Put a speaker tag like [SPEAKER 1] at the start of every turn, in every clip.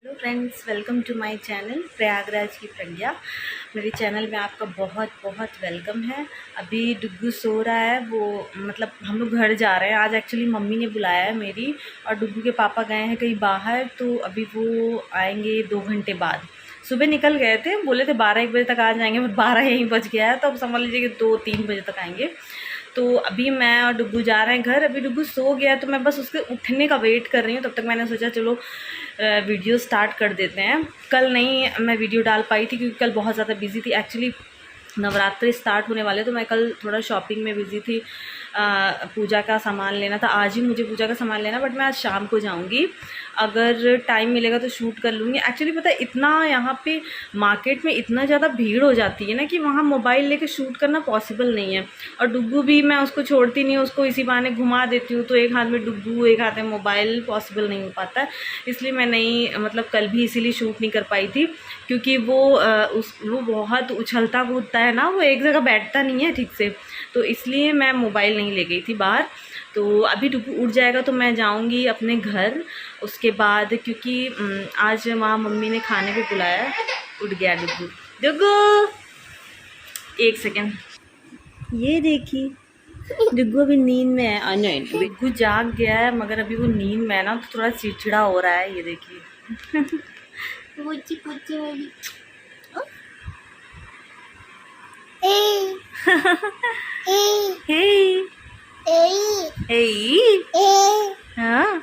[SPEAKER 1] Hello friends, welcome to my channel Prayagraj की प्रज्ञा। मेरे channel में आपका बहुत बहुत वेलकम है। अभी डुग्गू सो रहा है। वो मतलब हम लोग घर जा रहे हैं आज। एक्चुअली मम्मी ने बुलाया है मेरी, और डुग्गू के पापा गए हैं कहीं बाहर, तो अभी वो आएंगे 2 घंटे बाद। सुबह निकल गए थे, बोले थे 12-1 बजे तक आ जाएंगे, बट 12 यहीं बज गया है, तो अब समझ लीजिए कि 2-3 बजे तक आएंगे। तो अभी मैं और डुग्गू जा रहे हैं घर। अभी डुग्गू सो गया, तो मैं बस उसके उठने का वेट कर रही हूँ। तब तक मैंने सोचा चलो वीडियो स्टार्ट कर देते हैं। कल नहीं मैं वीडियो डाल पाई थी क्योंकि कल बहुत ज़्यादा बिजी थी। एक्चुअली नवरात्रि स्टार्ट होने वाले, तो मैं कल थोड़ा शॉपिंग में बिज़ी थी। पूजा का सामान लेना था, आज ही मुझे पूजा का सामान लेना, बट मैं आज शाम को जाऊंगी। अगर टाइम मिलेगा तो शूट कर लूँगी। एक्चुअली पता है, इतना यहाँ पे मार्केट में इतना ज़्यादा भीड़ हो जाती है ना कि वहाँ मोबाइल लेके शूट करना पॉसिबल नहीं है। और डुग्गू भी मैं उसको छोड़ती नहीं हूँ, उसको इसी बहाने घुमा देती हूँ, तो एक हाथ में डुग्गू एक हाथ में मोबाइल, पॉसिबल नहीं हो पाता है। इसलिए मैं नहीं, मतलब कल भी इसीलिए शूट नहीं कर पाई थी, क्योंकि वो बहुत उछलता कूदता है ना, वो एक जगह बैठता नहीं है ठीक से, तो इसलिए मैं मोबाइल नहीं ले गई थी बाहर। तो अभी डुग्गू उठ जाएगा तो मैं जाऊंगी अपने घर। उसके बाद क्योंकि आज वहाँ मम्मी ने खाने पे बुलाया है। उठ गया डुग्गू। डुग्गू एक सेकेंड, ये देखिए डुग्गू अभी नींद में है। नहीं, डुग्गू जाग गया है, मगर अभी वो नींद में है ना, तो थोड़ा चिड़चिड़ा हो रहा है। ये देखिए
[SPEAKER 2] पूछी पूछी मेरी
[SPEAKER 1] हे हाँ,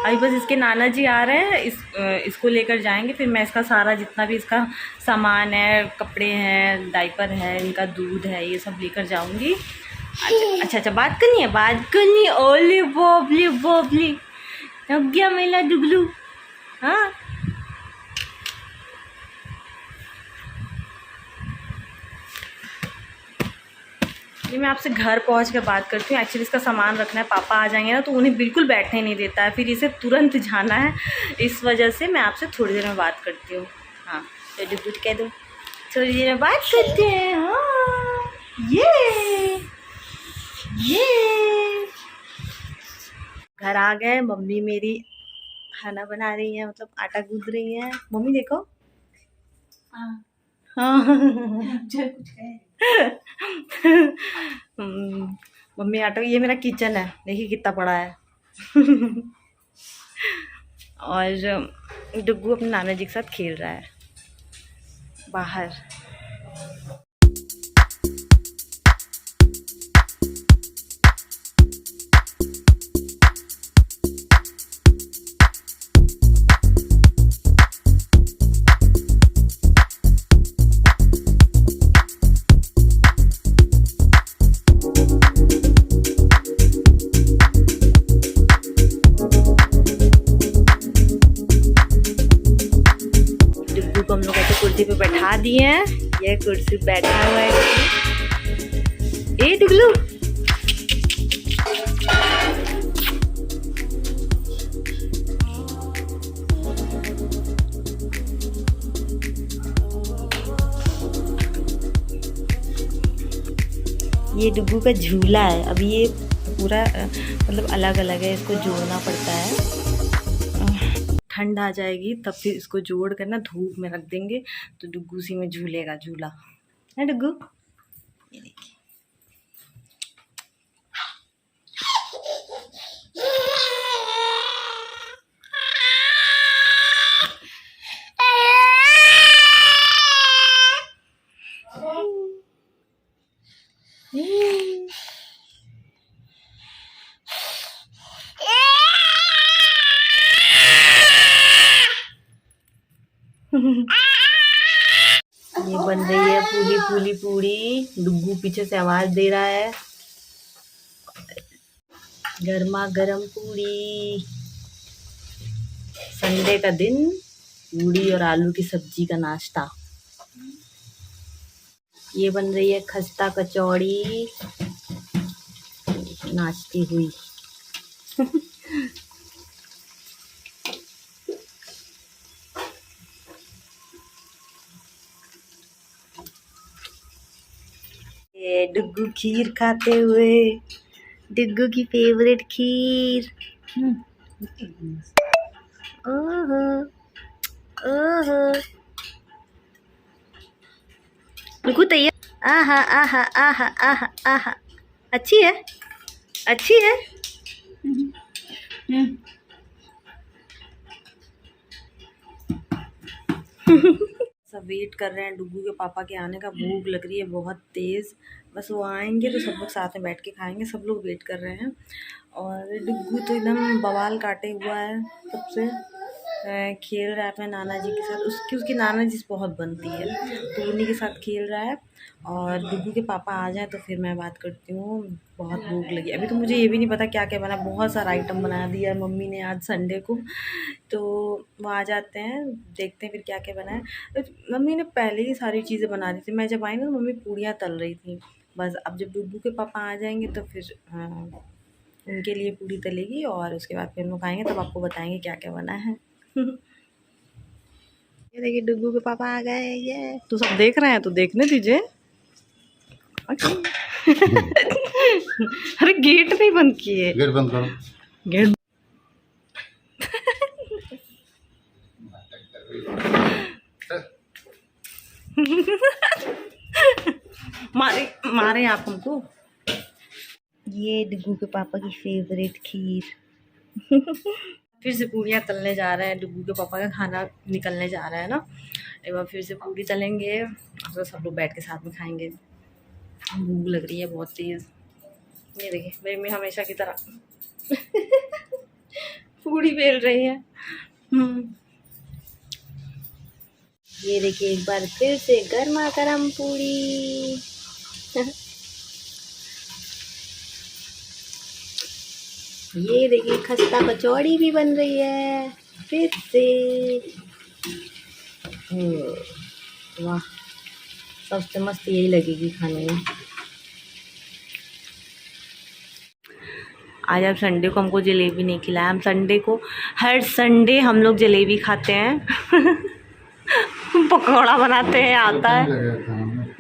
[SPEAKER 1] अभी बस इसके नाना जी आ रहे हैं, इसको लेकर जाएंगे। फिर मैं इसका सारा जितना भी इसका सामान है, कपड़े हैं, डाइपर है, इनका दूध है, ये सब लेकर जाऊंगी। अच्छा, बात करनी है। ओले बोबली बोबली हो गया मेरा डुगलू। हाँ, ये मैं आपसे घर पहुंच कर बात करती हूँ। एक्चुअली इसका सामान रखना है, पापा आ जाएंगे ना तो उन्हें बिल्कुल बैठने नहीं देता है, फिर इसे तुरंत जाना है। इस वजह से मैं आपसे थोड़ी देर में बात करती हूँ। हाँ, तो डुगू कह दो, थोड़ी देर में बात करते हैं। हाँ, ये घर आ गए। मम्मी मेरी खाना बना रही है, मतलब आटा गूंद रही है। मम्मी देखो, हाँ मम्मी आटा, ये मेरा किचन है, देखिए कितना बड़ा है। और डुग्गू अपने नाना जी के साथ खेल रहा है बाहर। डुग्गू को हम लोग ऐसे कुर्सी पे बैठा दिए हैं। ये कुर्सी बैठा हुआ है। ए डुगलू, ये डुग्गू का झूला है। अभी ये पूरा मतलब अलग अलग है, इसको जोड़ना पड़ता है। ठंड आ जाएगी तब फिर इसको जोड़ कर ना धूप में रख देंगे, तो डुग्गू सी में झूलेगा झूला है डुग्गू। ये देखिए, ये बन रही है पूरी पूरी पूरी। डुग्गू पीछे से आवाज दे रहा है, गर्मा गर्म पूरी। संडे का दिन, पूरी और आलू की सब्जी का नाश्ता। ये बन रही है खस्ता कचौड़ी, नाचती हुई। ये डुग्गू खीर खाते हुए, डुग्गू की फेवरेट खीर। ओहो ओहो बिल्कुल तैयार। आहा आहा आहा आहा आहा अच्छी है अच्छी है। सब वेट कर रहे हैं डुग्गू के पापा के आने का। भूख लग रही है बहुत तेज़। बस वो आएंगे तो सब लोग साथ में बैठ के खाएंगे। सब लोग वेट कर रहे हैं और डुग्गू तो एकदम बवाल काटे हुआ है सबसे। खेल रहा है अपने नाना जी के साथ। उसकी नाना जी से बहुत बनती है तो उन्हीं के साथ खेल रहा है। और डुग्गू के पापा आ जाए तो फिर मैं बात करती हूँ। बहुत भूख लगी। अभी तो मुझे ये भी नहीं पता क्या क्या बना। बहुत सारा आइटम बना दिया है मम्मी ने आज संडे को। तो वो आ जाते हैं, देखते हैं फिर क्या क्या बना है। तो मम्मी ने पहले ही सारी चीज़ें बना दी थी। मैं जब आई ना तो मम्मी पूड़ियाँ तल रही थी। बस अब जब डुग्गू के पापा आ जाएंगे तो फिर उनके लिए पूड़ी तलेगी और उसके बाद फिर हम लोग खाएंगे। तब आपको बताएंगे क्या क्या बना है। ये देखिए डुग्गू के पापा आ गए। ये तो सब देख रहे हैं तो देखने दीजिए। अरे गेट नहीं बंद किए।
[SPEAKER 3] गेट बंद करो।
[SPEAKER 1] गेट मारे मारे आप हमको। ये डुग्गू के पापा की फेवरेट खीर। फिर से पूड़ियाँ तलने जा रहे हैं। डुग्गू के पापा का खाना निकलने जा रहा है ना। एक बार फिर से पूड़ी तलेंगे तो सब लोग बैठ के साथ में खाएंगे। भूख लग रही है बहुत तेज़। ये देखिए मेरी मम्मी हमेशा की तरह पूड़ी बेल रही है। ये देखिए एक बार फिर से गर्मा गर्म पूड़ी। ये देखिए खस्ता कचौड़ी भी बन रही है फिर से। वाह सबसे मस्त यही लगेगी खाने में। आज अब संडे को हमको जलेबी नहीं खिलाया। हम संडे को हर संडे हम लोग जलेबी खाते हैं। पकौड़ा बनाते हैं आता है।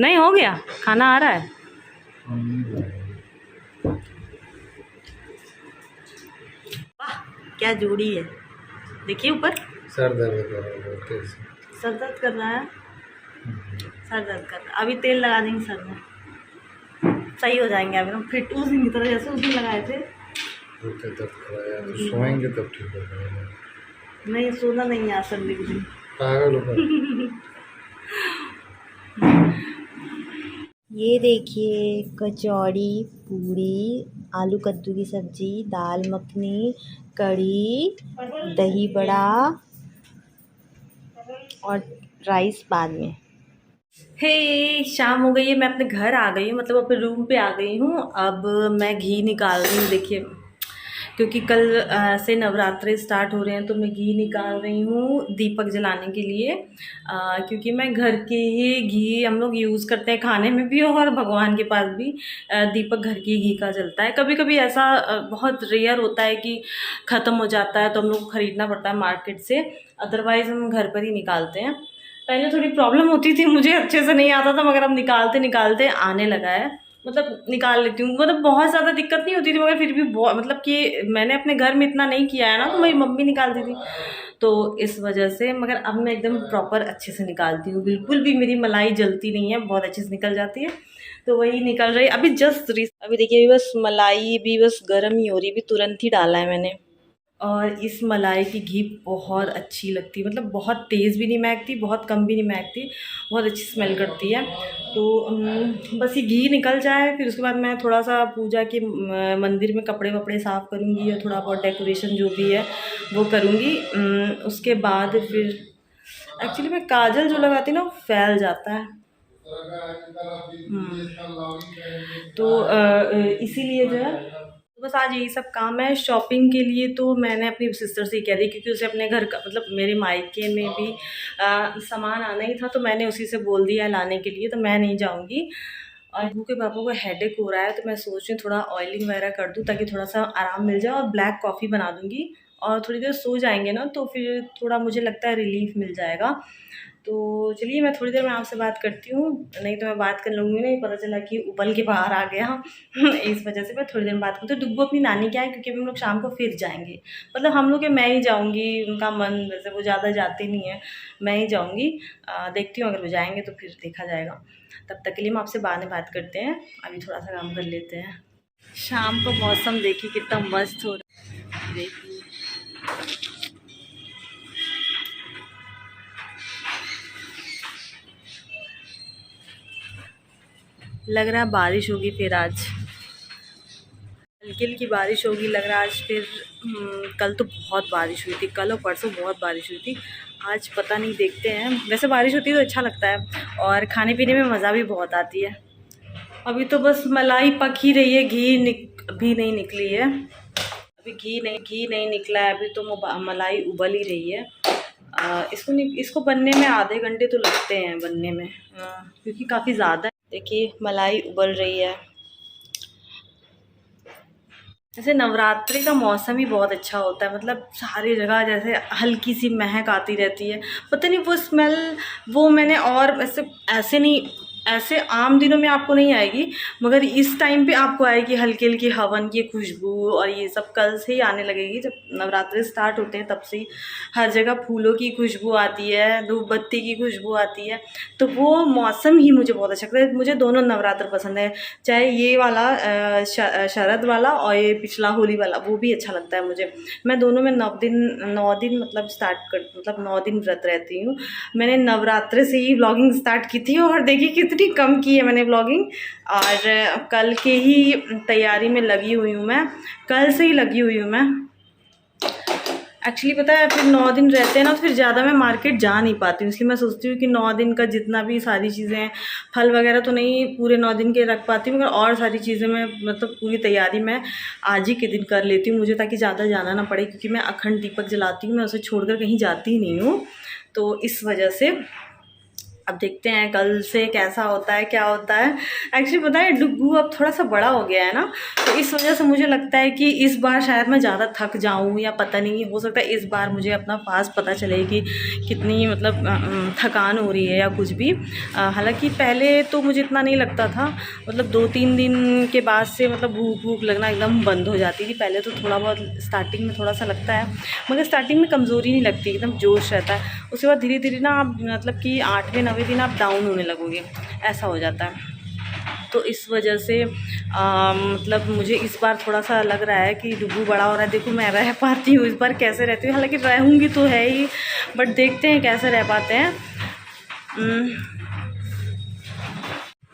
[SPEAKER 1] नहीं हो गया खाना आ रहा है। वाह क्या जोड़ी है। देखिए ऊपर
[SPEAKER 3] सर दर्द कर रहा है।
[SPEAKER 1] सर दर्द कर रहा है। सर दर्द कर रहा है। अभी तेल लगा देंगे सर में सही हो जाएंगे। अभी हम फिट उस दिन की तरह जैसे उस दिन लगाए थे।
[SPEAKER 3] दर्द कराया तो सोएंगे तब ठीक हो जाएगा।
[SPEAKER 1] नहीं सोना नहीं है संडे के दिन।
[SPEAKER 3] पागल हो।
[SPEAKER 1] ये देखिए कचौड़ी पूड़ी आलू कद्दू की सब्जी दाल मखनी कढ़ी दही बड़ा और राइस बाद में। हे शाम हो गई है। मैं अपने घर आ गई हूँ मतलब अपने रूम पे आ गई हूँ। अब मैं घी निकाल रही हूँ। देखिए क्योंकि कल से नवरात्रे स्टार्ट हो रहे हैं तो मैं घी निकाल रही हूँ दीपक जलाने के लिए। क्योंकि मैं घर के ही घी हम लोग यूज़ करते हैं खाने में भी और भगवान के पास भी। दीपक घर के घी का जलता है। कभी कभी ऐसा बहुत रेयर होता है कि ख़त्म हो जाता है तो हम लोग को ख़रीदना पड़ता है मार्केट से। अदरवाइज़ हम घर पर ही निकालते हैं। पहले थोड़ी प्रॉब्लम होती थी मुझे अच्छे से नहीं आता था मगर अब निकालते निकालते आने लगा है। मतलब निकाल लेती हूँ। मतलब बहुत ज़्यादा दिक्कत नहीं होती थी मगर फिर भी बहुत मतलब कि मैंने अपने घर में इतना नहीं किया है ना तो मेरी मम्मी निकालती थी तो इस वजह से। मगर अब मैं एकदम प्रॉपर अच्छे से निकालती हूँ। बिल्कुल भी मेरी मलाई जलती नहीं है। बहुत अच्छे से निकल जाती है। तो वही निकल रही अभी जस्ट अभी देखिए अभी बस मलाई भी बस गर्म ही हो रही। अभी तुरंत ही डाला है मैंने। और इस मलाई की घी बहुत अच्छी लगती है। मतलब बहुत तेज़ भी नहीं महकती बहुत कम भी नहीं महकती। बहुत अच्छी स्मेल करती है। तो बस ये घी निकल जाए फिर उसके बाद मैं थोड़ा सा पूजा के मंदिर में कपड़े वपड़े साफ़ करूँगी और थोड़ा बहुत डेकोरेशन जो भी है वो करूँगी। उसके बाद फिर एक्चुअली मैं काजल जो लगाती ना वो फैल जाता है। तो इसीलिए जो है बस आज यही सब काम है। शॉपिंग के लिए तो मैंने अपनी सिस्टर से ही कह दी क्योंकि उसे अपने घर का मतलब मेरे मायके में भी सामान आना ही था तो मैंने उसी से बोल दिया लाने के लिए। तो मैं नहीं जाऊँगी। और बहू के पापा को हेडेक हो रहा है तो मैं सोच रही हूँ थोड़ा ऑयलिंग वगैरह कर दूँ ताकि थोड़ा सा आराम मिल जाए। और ब्लैक कॉफ़ी बना दूँगी और थोड़ी देर सो जाएंगे ना तो फिर थोड़ा मुझे लगता है रिलीफ मिल जाएगा। तो चलिए मैं थोड़ी देर में आपसे बात करती हूँ, नहीं तो मैं बात कर लूँगी नहीं, पता चला कि उबल के बाहर आ गया। इस वजह से मैं थोड़ी देर में बात करती हूँ। तो डुग्गू अपनी नानी के आए क्योंकि अभी हम लोग शाम को फिर जाएंगे, मतलब हम लोग के मैं ही जाऊँगी, उनका मन वैसे वो ज़्यादा जाते नहीं है, मैं ही जाऊँगी। देखती हूँ अगर वो जाएंगे तो फिर देखा जाएगा। तब तक के लिए हम आपसे बाद में बात करते हैं, अभी थोड़ा सा काम कर लेते हैं। शाम को मौसम देखिए कितना मस्त हो रहा है, देखिए लग रहा है बारिश होगी फिर आज, हल्की हल्की बारिश होगी लग रहा है आज फिर। कल तो बहुत बारिश हुई थी, कल और परसों बहुत बारिश हुई थी, आज पता नहीं, देखते हैं। वैसे बारिश होती है तो अच्छा लगता है और खाने पीने में मज़ा भी बहुत आती है। अभी तो बस मलाई पक ही रही है, अभी नहीं निकली है, अभी घी नहीं निकला है, अभी तो मलाई उबल ही रही है। इसको बनने में आधे घंटे तो लगते हैं बनने में, क्योंकि काफ़ी ज़्यादा। देखिए मलाई उबल रही है। जैसे नवरात्रि का मौसम ही बहुत अच्छा होता है, मतलब सारी जगह जैसे हल्की सी महक आती रहती है, पता नहीं वो स्मेल, वो मैंने और ऐसे नहीं, ऐसे आम दिनों में आपको नहीं आएगी, मगर इस टाइम पे आपको आएगी हल्की हल्की हवन की खुशबू। और ये सब कल से ही आने लगेगी, जब नवरात्रि स्टार्ट होते हैं तब से ही हर जगह फूलों की खुशबू आती है, धूप बत्ती की खुशबू आती है। तो वो मौसम ही मुझे बहुत अच्छा लगता है। मुझे दोनों नवरात्र पसंद है, चाहे ये वाला शरद वाला और ये पिछला होली वाला, वो भी अच्छा लगता है मुझे। मैं दोनों में 9 दिन मतलब मतलब 9 दिन व्रत रहती हूँ। मैंने नवरात्रि से ही व्लॉगिंग स्टार्ट की थी और देखिए कितनी कम की है मैंने व्लॉगिंग, और कल के ही तैयारी में लगी हुई हूँ मैं, कल से ही लगी हुई हूँ मैं। एक्चुअली पता है फिर 9 दिन रहते हैं ना, तो फिर ज़्यादा मैं मार्केट जा नहीं पाती हूँ, इसलिए मैं सोचती हूँ कि 9 दिन का जितना भी सारी चीज़ें हैं, फल वगैरह तो नहीं पूरे 9 दिन के रख पाती हूँ, मगर और सारी चीज़ें मैं मतलब पूरी तैयारी मैं आज ही के दिन कर लेती हूँ मुझे, ताकि ज़्यादा जाना ना पड़े, क्योंकि मैं अखंड दीपक जलाती हूँ, मैं उसे छोड़कर कहीं जाती ही नहीं हूँ। तो इस वजह से अब देखते हैं कल से कैसा होता है, क्या होता है। एक्चुअली पता है डुग्गू अब थोड़ा सा बड़ा हो गया है ना, तो इस वजह से मुझे लगता है कि इस बार शायद मैं ज़्यादा थक जाऊं, या पता नहीं, हो सकता है इस बार मुझे अपना फास्ट पता चले कि कितनी मतलब थकान हो रही है या कुछ भी। हालांकि पहले तो मुझे इतना नहीं लगता था, मतलब 2-3 दिन के बाद से मतलब भूख लगना एकदम बंद हो जाती थी। पहले तो थोड़ा बहुत स्टार्टिंग में थोड़ा सा लगता है, मगर स्टार्टिंग में कमज़ोरी नहीं लगती, एकदम जोश रहता है। उसके बाद धीरे धीरे ना आप मतलब कि 8वें 9वें दिन आप डाउन होने लगोगे, ऐसा हो जाता है। तो इस वजह से मतलब मुझे इस बार थोड़ा सा लग रहा है कि डुग्गू बड़ा हो रहा है। देखो मैं रह पाती हूँ इस बार, कैसे रहती हूँ, हालांकि रहूँगी तो है ही, बट देखते हैं कैसे रह पाते हैं।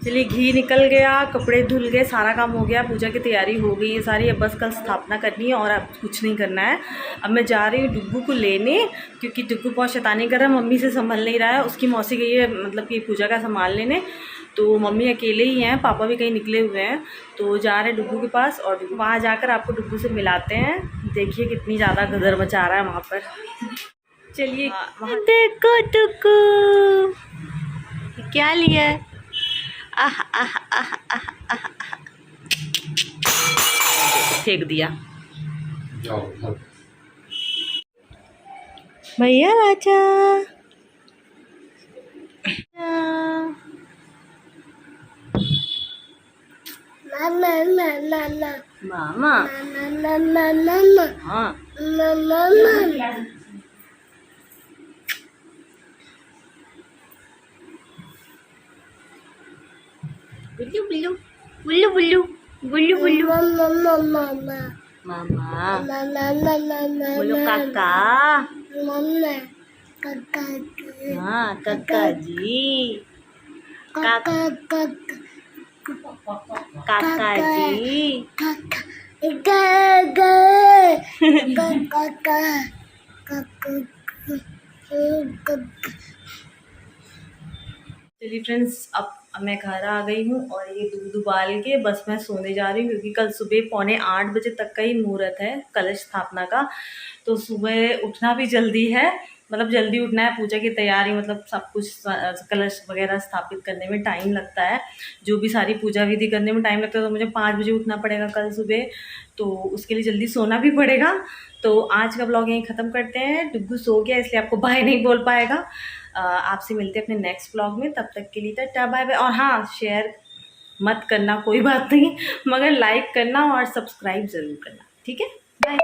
[SPEAKER 1] चलिए घी निकल गया, कपड़े धुल गए, सारा काम हो गया, पूजा की तैयारी हो गई है सारी। अब बस कल स्थापना करनी है और अब कुछ नहीं करना है। अब मैं जा रही हूँ डुग्गू को लेने, क्योंकि डुग्गू बहुत शैतानी कर रहा है, मम्मी से संभल नहीं रहा है। उसकी मौसी गई है मतलब कि पूजा का सामान लेने, तो मम्मी अकेले ही हैं, पापा भी कहीं निकले हुए हैं, तो जा रहे हैं डुग्गू के पास। और वहाँ जाकर आपको डुग्गू से मिलाते हैं। देखिए कितनी ज़्यादा गदर मचा रहा है वहाँ पर। चलिए देखो डुग्गू क्या लिया है, फेंक दिया। भैया आजा, मामा हाँ बुल्लू बुल्लू बुल्लू बुल्लू बुल्लू बुल्लू मामा बोलो काका, हाँ काका जी, काका जी, चलिए फ्रेंड्स, अब मैं घर आ गई हूँ और ये दूध उबाल के बस मैं सोने जा रही हूँ, क्योंकि कल सुबह 7:45 बजे तक का ही मुहूर्त है कलश स्थापना का। तो सुबह उठना भी जल्दी है, मतलब जल्दी उठना है, पूजा की तैयारी मतलब सब कुछ कलश वगैरह स्थापित करने में टाइम लगता है, जो भी सारी पूजा विधि करने में टाइम लगता है। तो मुझे 5 बजे उठना पड़ेगा कल सुबह, तो उसके लिए जल्दी सोना भी पड़ेगा। तो आज का ब्लॉग यहीं ख़त्म करते हैं। डुग्गू सो गया इसलिए आपको बाय नहीं बोल पाएगा। आपसे मिलते हैं अपने नेक्स्ट ब्लॉग में, तब तक के लिए टाटा बाय बाय। और हाँ, शेयर मत करना कोई बात नहीं, मगर लाइक करना और सब्सक्राइब ज़रूर करना, ठीक है, बाय।